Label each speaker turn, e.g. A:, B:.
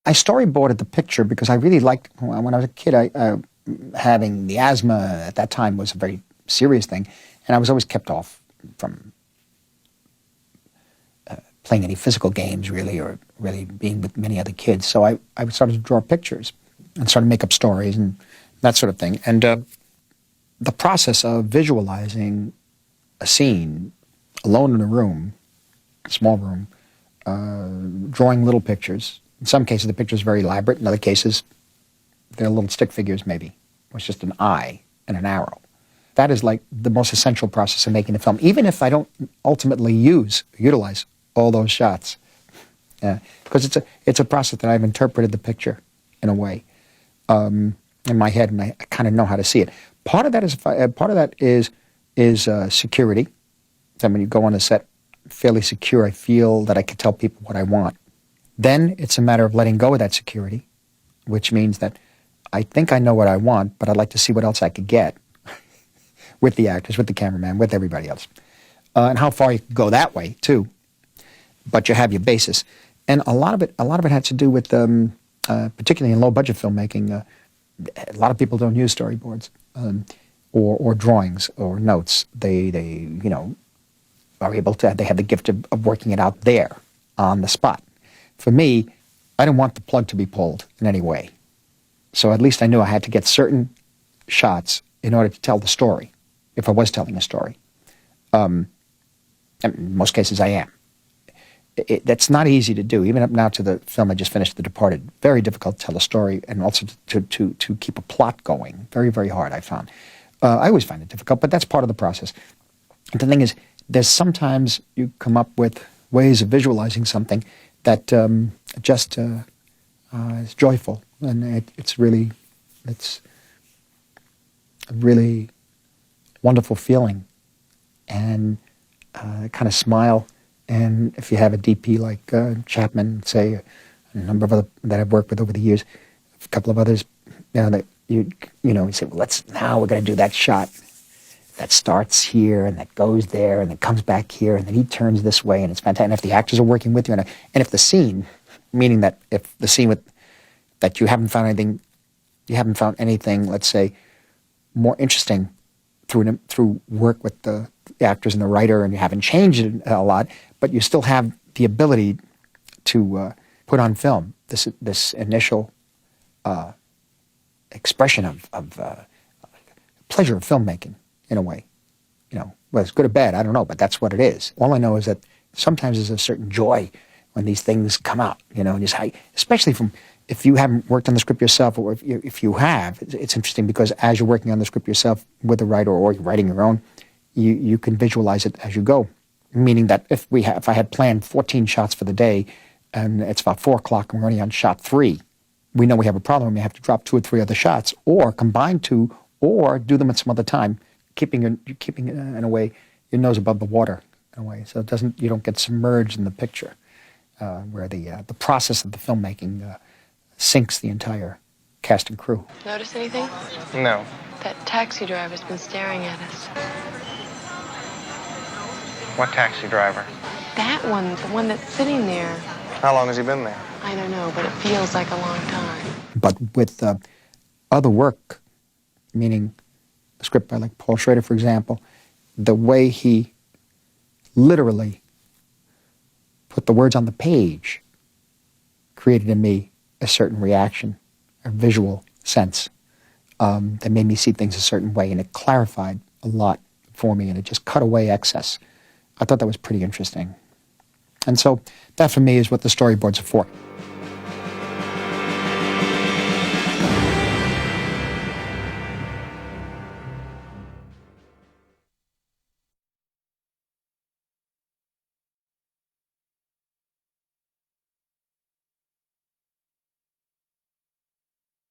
A: I storyboarded the picture because I really liked, when I was a kid, having the asthma at that time was a very serious thing, and I was always kept off from playing any physical games, really, or really being with many other kids. So I started to draw pictures and started to make up stories and that sort of thing. And the process of visualizing a scene alone in a room, a small room, drawing little pictures. In some cases, the pictures are very elaborate. In other cases, they're little stick figures, maybe. It's just an eye and an arrow. That is like the most essential process of making a film, even if I don't ultimately utilize all those shots. Because it's a process that I've interpreted the picture in a way in my head, and I kind of know how to see it. Part of that is security. That when you go on a set, fairly secure, I feel that I can tell people what I want. Then it's a matter of letting go of that security, which means that I think I know what I want, but I'd like to see what else I could get with the actors, with the cameraman, with everybody else. And how far you can go that way, too. But you have your basis. And a lot of it had to do with, particularly in low-budget filmmaking, a lot of people don't use storyboards or drawings or notes. They are able to, they have the gift of working it out there on the spot. For me, I didn't want the plug to be pulled in any way. So at least I knew I had to get certain shots in order to tell the story, if I was telling a story. And in most cases, I am. That's not easy to do, even up now to the film I just finished, The Departed. Very difficult to tell a story and also to keep a plot going. Very, very hard, I found. I always find it difficult, but that's part of the process. And the thing is, there's sometimes you come up with ways of visualizing something that just is joyful, and it's a really wonderful feeling, and kind of smile. And if you have a DP like Chapman, say, a number of other that I've worked with over the years, a couple of others, that you say, well, now we're going to do that shot that starts here and that goes there and then comes back here and then he turns this way, and it's fantastic. And if the actors are working with you, and if the scene, meaning that if the scene that you haven't found anything, let's say, more interesting through work with the actors and the writer, and you haven't changed it a lot, but you still have the ability to put on film this initial expression of pleasure of filmmaking, in a way. Whether it's good or bad, I don't know, but that's what it is. All I know is that sometimes there's a certain joy when these things come out, especially if you haven't worked on the script yourself, or if you have, it's interesting because as you're working on the script yourself with a writer, or you're writing your own, you can visualize it as you go. Meaning that if I had planned 14 shots for the day, and it's about 4 o'clock and we're only on shot 3, we know we have a problem. We have to drop 2 or 3 other shots, or combine 2, or do them at some other time, keeping in a way your nose above the water, in a way, so you don't get submerged in the picture, where the process of the filmmaking sinks the entire cast and crew.
B: Notice anything?
C: No.
B: That taxi driver's been staring at us.
C: What taxi driver?
B: That one, the one that's sitting there.
C: How long has he been there?
B: I don't know, but it feels like a long time.
A: But with other work, meaning a script by like Paul Schrader, for example, the way he literally put the words on the page created in me a certain reaction, a visual sense that made me see things a certain way, and it clarified a lot for me, and it just cut away excess. I thought that was pretty interesting. And so that, for me, is what the storyboards are for.